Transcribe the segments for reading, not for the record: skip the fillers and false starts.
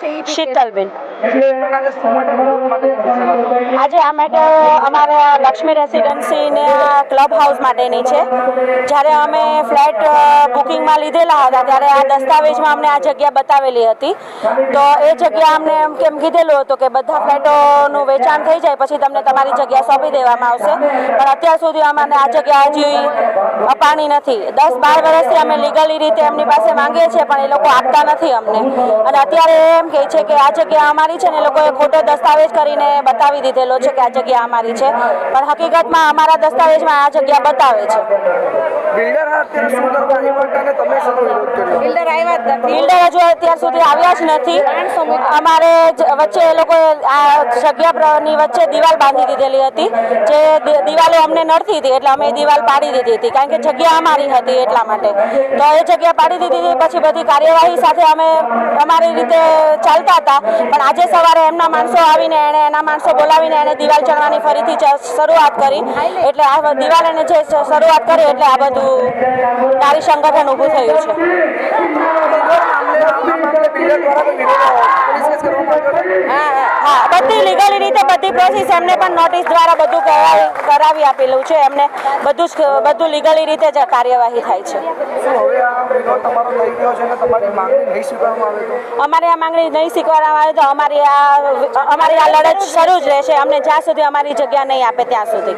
શીતલબેન, આજે આ મેટર અમારે લક્ષ્મી રેસિડેન્સીને ક્લબ હાઉસ માટેની છે. જ્યારે અમે ફ્લેટ બુકિંગમાં લીધેલા હતા ત્યારે આ દસ્તાવેજમાં અમને આ જગ્યા બતાવેલી હતી. તો એ જગ્યા અમને એમ કેમ કીધેલું હતું કે બધા ફ્લેટોનું વેચાણ થઈ જાય પછી તમને તમારી જગ્યા સોંપી દેવામાં આવશે, પણ અત્યાર સુધી અમને આ જગ્યા હજી અપાણી નથી. 10-12 વર્ષથી અમે લીગલી રીતે એમની પાસે માંગીએ છીએ પણ એ લોકો આપતા નથી અમને. અને અત્યારે એમ કહે છે કે આ જગ્યા અમારી છે ને એ લોકોએ ખોટો દસ્તાવેજ કરીને બતાવી દીધેલો છે કે આ જગ્યા અમારી છે, પણ હકીકતમાં અમારા દસ્તાવેજમાં આ જગ્યા બતાવે છે. બિલ્ડર હજુ અત્યાર સુધી આવ્યા જ નથી. અમારે વચ્ચે એ લોકોએ આ જગ્યાની વચ્ચે દિવાલ બાંધી દીધેલી હતી, જે દિવાલો અમને નડતી હતી એટલે અમે એ દિવાલ પાડી દીધી હતી, કારણ કે જગ્યા અમારી હતી એટલા માટે. તો એ જગ્યા પાડી દીધી હતી. પછી બધી કાર્યવાહી સાથે અમે અમારી રીતે ચાલતા હતા, પણ આજે સવારે એમના માણસો આવીને એના માણસો બોલાવીને એને દિવાલ ચણવાની ફરીથી શરૂઆત કરી. એટલે આ દિવાલ એને જે શરૂઆત કરી એટલે આ બધું નારી સંગઠન ઊભું થયું છે. હા, બધી લીગલી રીતે બધી પ્રોસેસ એમને પણ નોટિસ દ્વારા બધું કરાવી આપેલું છે. એમને બધું લીગલી રીતે જ કાર્યવાહી થાય છે. અમારે આ માંગણી નહીં સ્વીકારવામાં આવે તો અમારી આ લડત શરૂ જ રહેશે, અમને જ્યાં સુધી અમારી જગ્યા નહીં આપે ત્યાં સુધી.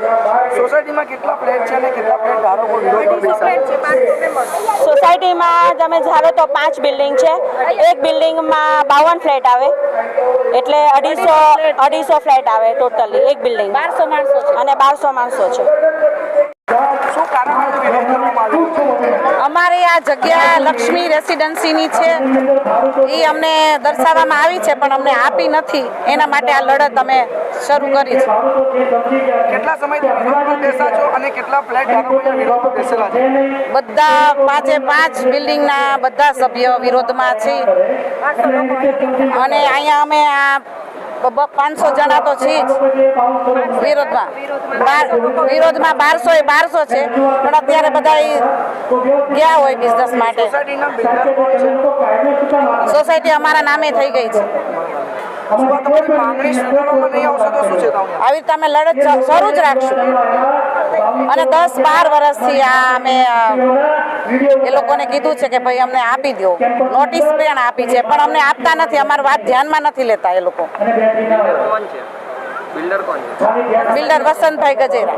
સોસાયટીમાં કેટલા ફ્લેટ છે અને કેટલા ફ્લેટ ધારકો વિરોધ કરે છે? સોસાયટીમાં તમે ધારો તો 5 બિલ્ડિંગ છે. એક બિલ્ડિંગમાં 52 ફ્લેટ આવે એટલે 250 ફ્લેટ આવે ટોટલી એક બિલ્ડિંગ. 1200 માણસો છે અને 1200 માણસો છે. શું કારણ વિરોધ કરવામાં આવ્યો છે? અમારી આ જગ્યા લક્ષ્મી રેસિડેન્સીની છે, એ અમને દર્શાવવામાં આવી છે પણ અમને આપી નથી. એના માટે આ લડત અમે શરૂ કરી છે. કેટલા સમયથી વિરોધમાં બેસા છો અને કેટલા ફ્લેટ ધારકો વિરોધમાં બેસેલા છે? બધા 5 બિલ્ડિંગના બધા સભ્યો વિરોધમાં છે અને અહીંયા અમે આ 500 જણા તો છે જ વિરોધમાં. 1200 છે પણ અત્યારે બધા ગયા હોય બિઝનેસ માટે. સોસાયટી અમારા નામે થઈ ગઈ છે. માંગણી સ્વીકારવામાં નહીં આવશે તો શું છે? આવી રીતે અમે લડત શરૂ જ રાખશું અને 10-12 વર્ષથી આ અમે એ લોકોને કીધું છે કે ભાઈ અમને આપી દો. નોટિસ પણ આપી છે પણ અમને આપતા નથી. અમારી વાત ધ્યાનમાં નથી લેતા એ લોકો. બિલ્ડર કોણ છે? બિલ્ડર વસંતભાઈ ગજેરા.